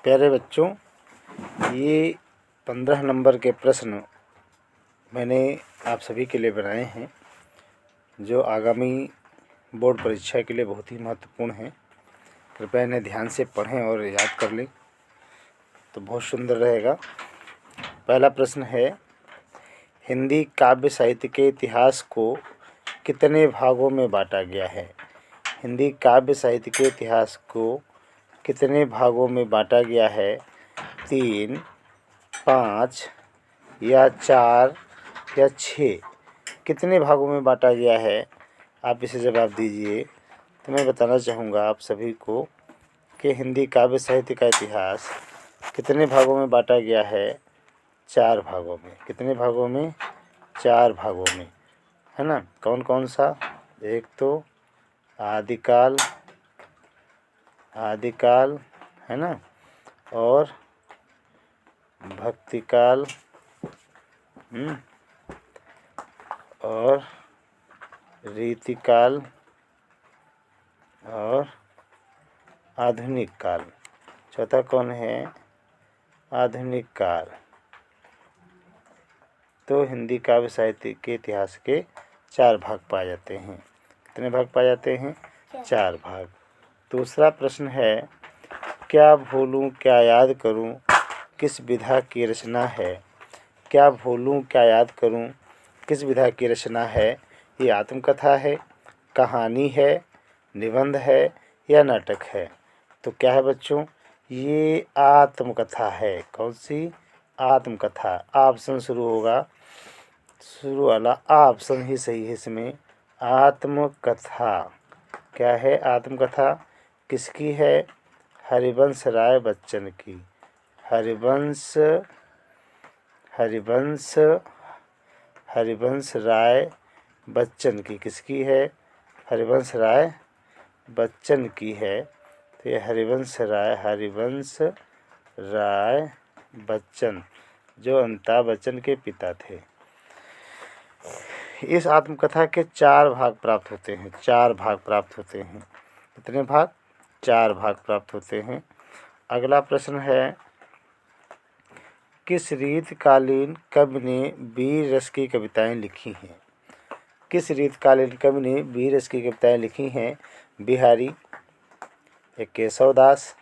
प्यारे बच्चों, ये 15 नंबर के प्रश्न मैंने आप सभी के लिए बनाए हैं जो आगामी बोर्ड परीक्षा के लिए बहुत ही महत्वपूर्ण हैं। कृपया इन्हें ध्यान से पढ़ें और याद कर लें तो बहुत सुंदर रहेगा। पहला प्रश्न है, हिंदी काव्य साहित्य के इतिहास को कितने भागों में बांटा गया है? हिंदी काव्य साहित्य के इतिहास को कितने भागों में बांटा गया है? 3, 5 या 4 या 6? कितने भागों में बांटा गया है? आप इसे जवाब दीजिए। तो मैं बताना चाहूँगा आप सभी को कि हिंदी काव्य साहित्य का इतिहास कितने भागों में बांटा गया है? 4 भागों में। कितने भागों में? 4 भागों में, है ना। कौन कौन सा? एक तो आदिकाल है ना, और भक्तिकाल, और रीतिकाल और आधुनिक काल। चौथा कौन है? आधुनिक काल। तो हिंदी काव्य साहित्य के इतिहास के 4 भाग पाए जाते हैं। कितने भाग पाए जाते हैं? 4 भाग। दूसरा प्रश्न है, क्या भूलूं क्या याद करूं किस विधा की रचना है? क्या भूलूं क्या याद करूं किस विधा की रचना है? ये आत्मकथा है, कहानी है, निबंध है या नाटक है? तो क्या है बच्चों? ये आत्मकथा है। कौन सी? आत्मकथा। ऑप्शन शुरू होगा, शुरू वाला ऑप्शन ही सही है इसमें। आत्मकथा। क्या है? आत्मकथा। किसकी है? हरिवंश राय बच्चन की। हरिवंश राय बच्चन की। किसकी है? हरिवंश राय बच्चन की है। तो ये हरिवंश राय बच्चन जो अमिताभ बच्चन के पिता थे। इस आत्मकथा के 4 भाग प्राप्त होते हैं। 4 भाग प्राप्त होते हैं। कितने भाग? 4 भाग प्राप्त होते हैं। अगला प्रश्न है, किस रीतकालीन कवि ने वीर रस की कविताएं लिखी हैं? किस रीतकालीन कवि ने वीर रस की कविताएं लिखी हैं? बिहारी या केशवदास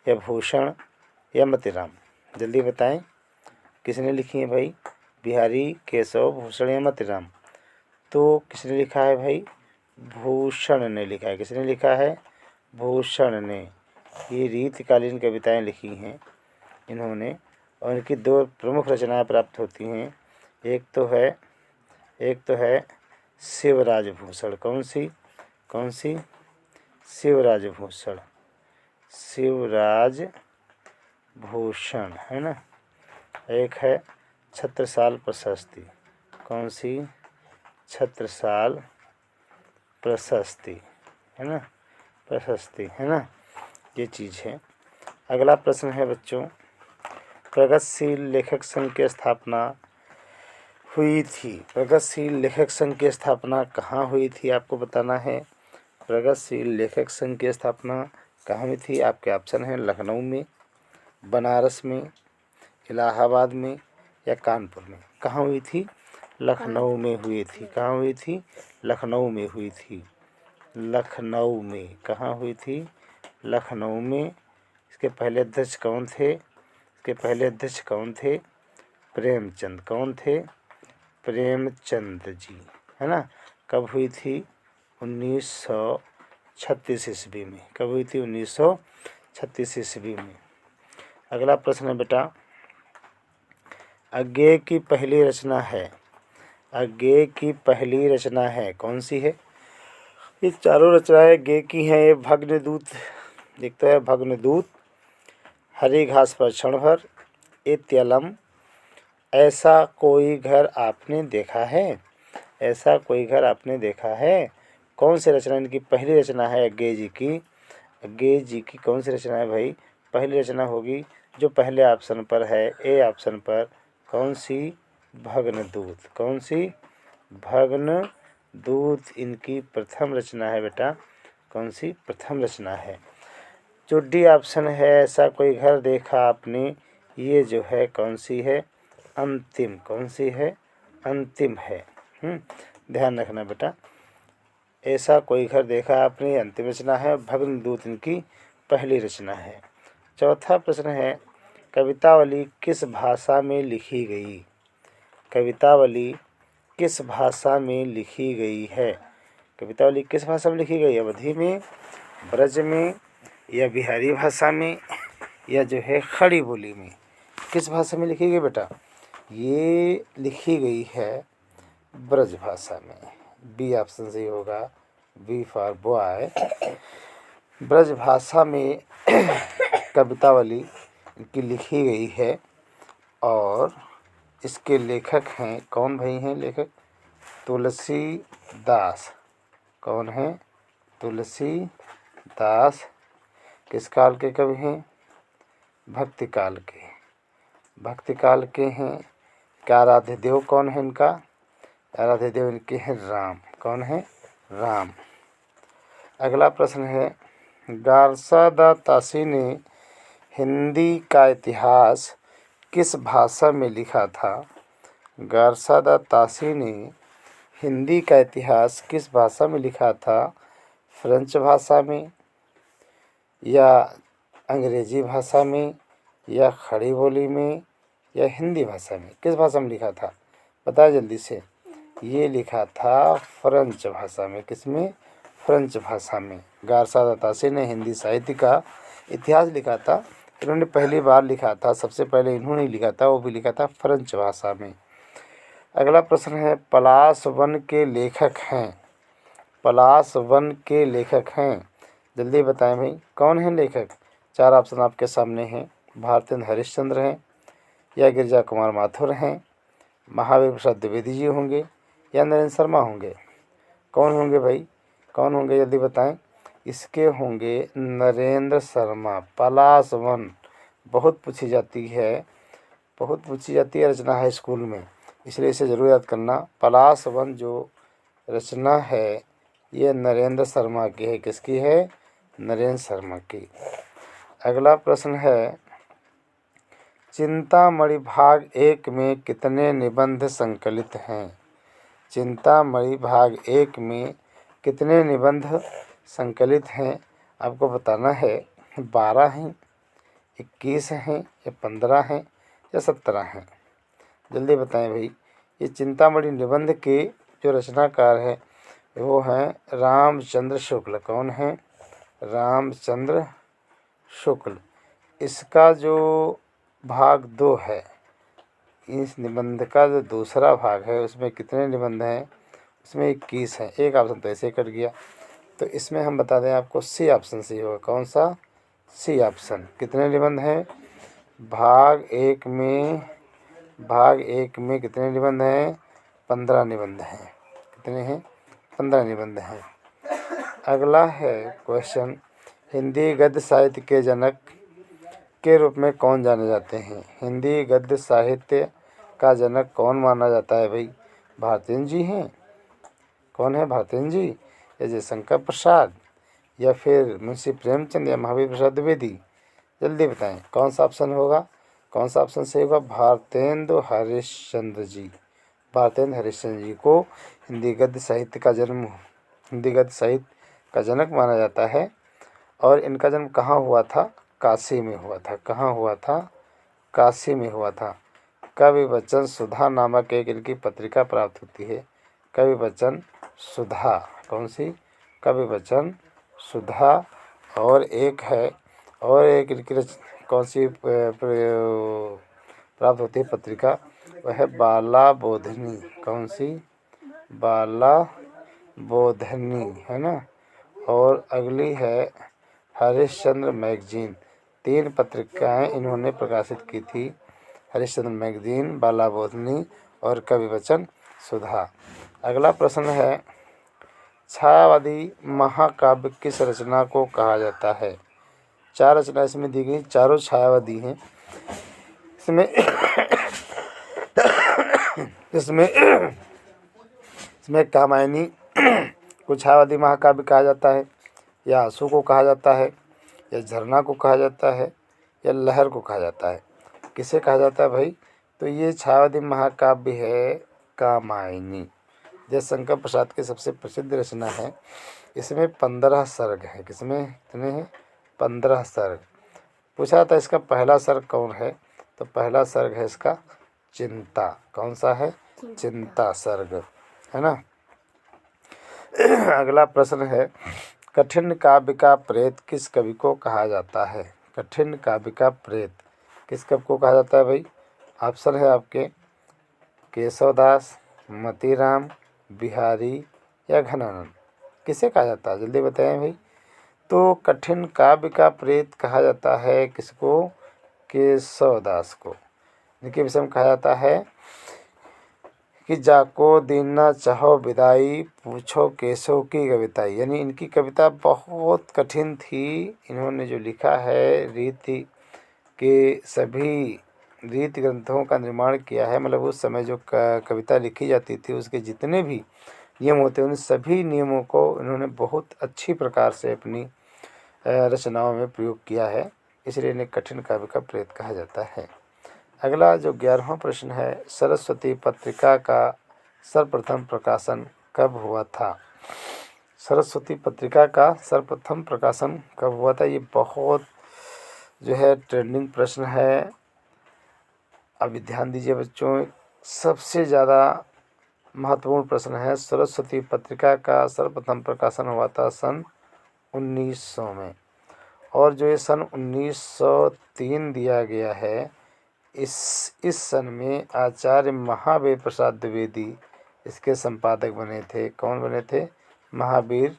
या भूषण या मतीराम? जल्दी बताएं, किसने लिखी है भाई? बिहारी, केशव, भूषण या मतीराम? तो किसने लिखा है भाई? भूषण ने लिखा है। किसने लिखा है? भूषण ने। ये रीतकालीन कविताएं लिखी हैं इन्होंने, और इनकी 2 प्रमुख रचनाएं प्राप्त होती हैं। एक तो है शिवराज भूषण। कौन सी? शिवराज भूषण, है ना। एक है छत्रसाल प्रशस्ति। कौन सी? छत्रसाल प्रशस्ति, है ना। प्रशस्ति, है ना, ये चीज़ है। अगला प्रश्न है बच्चों, प्रगतिशील लेखक संघ की स्थापना हुई थी। प्रगतिशील लेखक संघ की स्थापना कहाँ हुई थी? आपको बताना है। प्रगतिशील लेखक संघ की स्थापना कहाँ हुई थी? आपके ऑप्शन हैं लखनऊ में, बनारस में, इलाहाबाद में या कानपुर में। कहाँ हुई थी? लखनऊ में हुई थी। कहाँ हुई थी? लखनऊ में हुई थी। लखनऊ में। कहाँ हुई थी? लखनऊ में। इसके पहले अध्यक्ष कौन थे? प्रेमचंद। कौन थे? प्रेमचंद जी, है ना। कब हुई थी? 1936 ईस्वी में। कब हुई थी? 1936 ईस्वी में। अगला प्रश्न है बेटा, अज्ञेय की पहली रचना है। कौन सी है? ये चारों रचनाएं अज्ञेय की हैं। ये भग्नदूत, एक तो है भग्नदूत, हरी घास पर क्षण भर, इत्यलम, ऐसा कोई घर आपने देखा है। ऐसा कोई घर आपने देखा है। कौन सी रचना इनकी पहली रचना है अज्ञेय जी की? अज्ञेय जी की कौन सी रचना है भाई? पहली रचना होगी जो पहले ऑप्शन पर है, ए ऑप्शन पर। कौन सी? भग्नदूत। कौन सी? भग्नदूत इनकी प्रथम रचना है बेटा। कौन सी? प्रथम रचना है। जो डी ऑप्शन है, ऐसा कोई घर देखा आपने, ये जो है कौन सी है, अंतिम, कौन सी है, अंतिम है। ध्यान रखना बेटा, ऐसा कोई घर देखा आपने अंतिम रचना है, भग्नदूत इनकी पहली रचना है। चौथा प्रश्न है, कवितावली किस भाषा में लिखी गई, कवितावली किस भाषा में लिखी गई है, कवितावली किस भाषा में लिखी गई, अवधी में, ब्रज में, या बिहारी भाषा में, या जो है खड़ी बोली में, किस भाषा में लिखी गई बेटा, ये लिखी गई है ब्रज भाषा में। बी ऑप्शन सही होगा, बी फॉर बॉय। ब्रज भाषा में कवितावली की लिखी गई है और इसके लेखक हैं, कौन भाई हैं लेखक, तुलसीदास। कौन हैं, तुलसीदास। किस काल के कवि हैं, भक्ति काल के, भक्ति काल के हैं। क्या आराध्य देव कौन है इनका, आराध्य देव इनके हैं राम। कौन है, राम। अगला प्रश्न है, गारसा दा तासी ने हिंदी का इतिहास किस भाषा में लिखा था, गारसा दा तासी ने हिंदी का इतिहास किस भाषा में लिखा था, फ्रेंच भाषा में, या अंग्रेजी भाषा में, या खड़ी बोली में, या हिंदी भाषा में, किस भाषा में लिखा था, बताया जल्दी से। ये लिखा था फ्रेंच भाषा में। किसमें, फ्रेंच भाषा में। गारसा दा तासी ने हिंदी साहित्य का इतिहास लिखा था, इन्होंने पहली बार लिखा था, सबसे पहले इन्होंने लिखा था, वो भी लिखा था फ्रेंच भाषा में। अगला प्रश्न है, पलाश वन के लेखक हैं, पलाश वन के लेखक हैं, जल्दी बताएं भाई कौन है लेखक। चार ऑप्शन आपके सामने हैं, भारतेंद्र हरिश्चंद्र हैं, या गिरिजा कुमार माथुर हैं, महावीर प्रसाद द्विवेदी जी होंगे, या नरेंद्र शर्मा होंगे। कौन होंगे भाई, कौन होंगे जल्दी बताएं। इसके होंगे नरेंद्र शर्मा। पलाश वन बहुत पूछी जाती है, बहुत पूछी जाती है रचना है स्कूल में, इसलिए इसे ज़रूर याद करना। पलाश वन जो रचना है ये नरेंद्र शर्मा की है। किसकी है, नरेंद्र शर्मा की। अगला प्रश्न है, चिंतामणि भाग 1 में कितने निबंध संकलित हैं, चिंतामणि भाग 1 में कितने निबंध संकलित हैं, आपको बताना है। 12 हैं, 21 हैं, या 15 हैं, या 17 हैं, जल्दी बताएं भाई। ये चिंतामणि निबंध के जो रचनाकार है वो हैं रामचंद्र शुक्ल। कौन है, रामचंद्र शुक्ल। इसका जो भाग 2 है, इस निबंध का जो दूसरा भाग है उसमें कितने निबंध हैं, उसमें 21 हैं। एक ऑप्शन तो ऐसे कट गया, तो इसमें हम बता दें आपको सी ऑप्शन सही होगा। कौन सा, सी ऑप्शन। कितने निबंध हैं, भाग 1 में, भाग 1 में कितने निबंध हैं, 15 निबंध हैं। कितने हैं, 15 निबंध हैं। अगला है क्वेश्चन, हिंदी गद्य साहित्य के जनक के रूप में कौन जाने जाते हैं, हिंदी गद्य साहित्य का जनक कौन माना जाता है भाई। भारतेंद्र जी हैं। कौन है, भारतेंद्र जी, या जयशंकर प्रसाद, या फिर मुंशी प्रेमचंद, या महावीर प्रसाद द्विवेदी, जल्दी बताएं कौन सा ऑप्शन होगा, कौन सा ऑप्शन सही होगा। भारतेंद्र हरिश्चंद्र जी, भारतेंद्र हरिश्चंद्र जी को हिंदी गद्य साहित्य का जन्म, हिंदी गद्य साहित्य का जनक माना जाता है। और इनका जन्म कहाँ हुआ था, काशी में हुआ था। कहाँ हुआ था, काशी में हुआ था। कवि वचन सुधा नामक एक इनकी पत्रिका प्राप्त होती है, कवि वचन सुधा। कौन सी, कवि वचन सुधा। और एक है, और एक इनकी कौन सी प्राप्त होती है पत्रिका, वह है बाला बोधनी। कौन सी, बाला बोधनी, है ना। और अगली है हरिश्चंद्र मैगजीन। 3 पत्रिकाएं इन्होंने प्रकाशित की थी, हरिश्चंद्र मैगजीन, बाला बोधनी और कवि वचन सुधा। अगला प्रश्न है, छायावादी महाकाव्य किस रचना को कहा जाता है। 4 रचना इसमें दी गई, चारों छायावादी हैं। इसमें इसमें कामायनी को छायावादी महाकाव्य कहा जाता है, या आंसू को कहा जाता है, या झरना को कहा जाता है या लहर को कहा जाता है? किसे कहा जाता है भाई? तो ये छायावती महाकाव्य है कामायनी, जयशंकर प्रसाद की सबसे प्रसिद्ध रचना है। इसमें 15 सर्ग हैं। किसमें कितने हैं? 15 सर्ग। पूछा था इसका पहला सर्ग कौन है? तो पहला सर्ग है इसका चिंता। कौन सा है? चिंता सर्ग, है ना। अगला प्रश्न है, कठिन काव्य का प्रेत किस कवि को कहा जाता है? कठिन काव्य का प्रेत किस कवि को कहा जाता है भाई? ऑप्शन है आपके केशवदास, मतीराम, बिहारी या घनानंद। किसे कहा जाता है? जल्दी बताएं भाई। तो कठिन काव्य का प्रेत कहा जाता है किसको? केशवदास को। इनके विषय में कहा जाता है कि जाको दीना चाहो विदाई, पूछो केशव की कविताई। यानी इनकी कविता बहुत कठिन थी। इन्होंने जो लिखा है, रीति के सभी रीति ग्रंथों का निर्माण किया है। मतलब उस समय जो कविता लिखी जाती थी उसके जितने भी नियम होते हैं उन सभी नियमों को इन्होंने बहुत अच्छी प्रकार से अपनी रचनाओं में प्रयोग किया है, इसलिए इन्हें कठिन काव्य का प्रेत कहा जाता है। अगला जो 11वां प्रश्न है, सरस्वती पत्रिका का सर्वप्रथम प्रकाशन कब हुआ था? सरस्वती पत्रिका का सर्वप्रथम प्रकाशन कब हुआ था? ये बहुत जो है ट्रेंडिंग प्रश्न है। अभी ध्यान दीजिए बच्चों, सबसे ज़्यादा महत्वपूर्ण प्रश्न है। सरस्वती पत्रिका का सर्वप्रथम प्रकाशन हुआ था सन 1900 में, और जो ये सन 1903 दिया गया है, इस सन में आचार्य महावीर प्रसाद द्विवेदी इसके संपादक बने थे। कौन बने थे? महावीर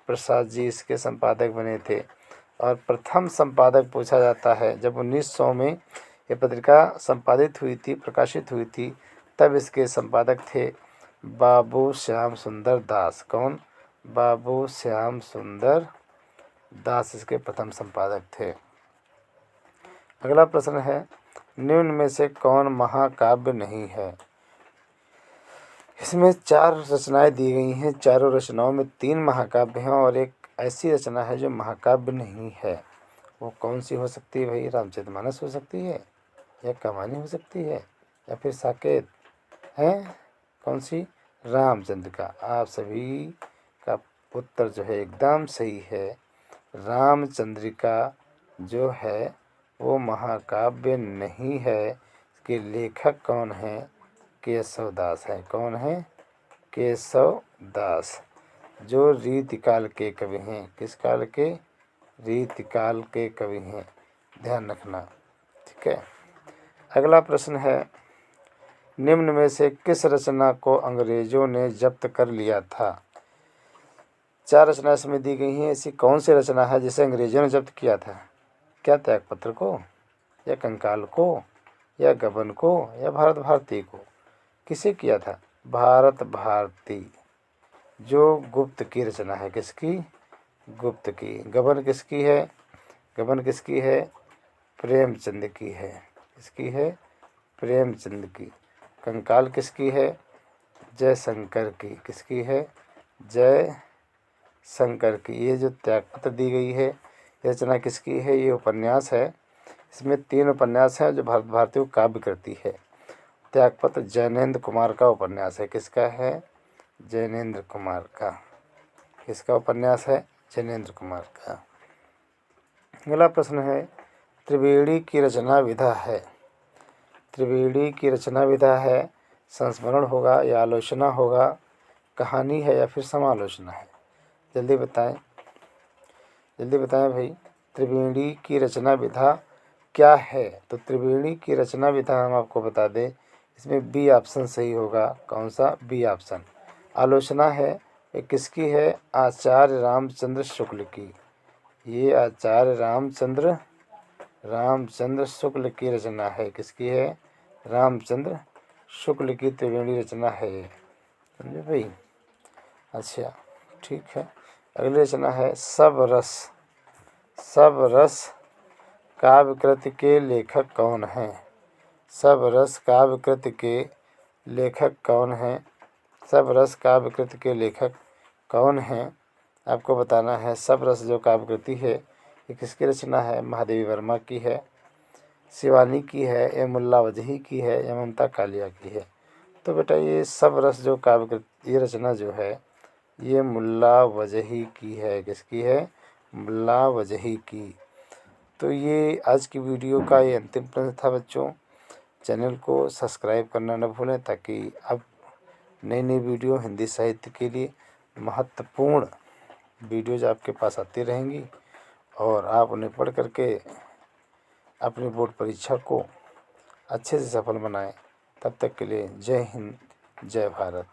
प्रसाद जी इसके संपादक बने थे। और प्रथम संपादक पूछा जाता है, जब 1900 में ये पत्रिका संपादित हुई थी, प्रकाशित हुई थी, तब इसके संपादक थे बाबू श्याम सुंदर दास। कौन? बाबू श्याम सुंदर दास इसके प्रथम संपादक थे। अगला प्रश्न है, निम्न में से कौन महाकाव्य नहीं है? इसमें 4 रचनाएं दी गई हैं। चारों रचनाओं में 3 महाकाव्य हैं और एक ऐसी रचना है जो महाकाव्य नहीं है। वो कौन सी हो सकती है भाई? रामचरितमानस हो सकती है, या कहानी हो सकती है, या फिर साकेत है? कौन सी? रामचंद्र का। आप सभी का उत्तर जो है एकदम सही है। रामचंद्रिका जो है वो महाकाव्य नहीं है। इसके लेखक कौन है? केशवदास है। कौन है? केशवदास, जो रीतिकाल के कवि हैं। किस काल के? रीतिकाल के कवि हैं, ध्यान रखना, ठीक है। अगला प्रश्न है, निम्न में से किस रचना को अंग्रेजों ने जब्त कर लिया था? 4 रचना इसमें दी गई हैं। ऐसी कौन सी रचना है जिसे अंग्रेजों ने जब्त किया था? क्या त्यागपत्र को, या कंकाल को, या गबन को, या भारत भारती को? किसे किया था? भारत भारती, जो गुप्त की रचना है। किसकी? गुप्त की। गबन किसकी है? गबन किसकी है? प्रेमचंद की है। किसकी है? प्रेमचंद की। कंकाल किसकी है? जयशंकर की। किसकी है? जयशंकर की। ये जो त्यागपत्र दी गई है, ये रचना किसकी है? ये उपन्यास है। इसमें 3 उपन्यास हैं जो भारत भारती को काव्य करती है। त्यागपत्र जैनेन्द्र कुमार का उपन्यास है। किसका है? जैनेन्द्र कुमार का। किसका उपन्यास है? जैनेन्द्र कुमार का। अगला प्रश्न है, त्रिवेणी की रचना विधा है। त्रिवेणी की रचना विधा है, संस्मरण होगा या आलोचना होगा, कहानी है या फिर समालोचना है? जल्दी बताएं, जल्दी बताएं भाई। त्रिवेणी की रचना विधा क्या है? तो त्रिवेणी की रचना विधा हम आपको बता दें, इसमें बी ऑप्शन सही होगा। कौन सा? B option. आलोचना है, ये किसकी है? आचार्य रामचंद्र शुक्ल की। ये आचार्य रामचंद्र शुक्ल की रचना है। किसकी है? रामचंद्र शुक्ल की त्रिवेणी रचना है, समझे भाई? अच्छा, ठीक है। अगली रचना है सब रस काव्य कृति के लेखक कौन हैं? सब रस काव्य कृति के लेखक कौन हैं? सब रस काव्य कृति के लेखक कौन हैं? आपको बताना है। सब रस जो काव्य कृति है ये किसकी रचना है? महादेवी वर्मा की है, शिवानी की है, या मुल्ला वजही की है, या ममता कालिया की है। तो बेटा ये सब रस जो ये रचना जो है ये मुल्ला वजही की है। किसकी है? मुल्ला वजही की। तो ये आज की वीडियो का ये अंतिम प्रश्न था बच्चों। चैनल को सब्सक्राइब करना न भूलें ताकि अब नई नई वीडियो हिंदी साहित्य के लिए महत्वपूर्ण वीडियोज़ आपके पास आती रहेंगी और आप उन्हें पढ़ करके अपनी बोर्ड परीक्षा को अच्छे से सफल बनाएं। तब तक के लिए जय हिंद, जय भारत।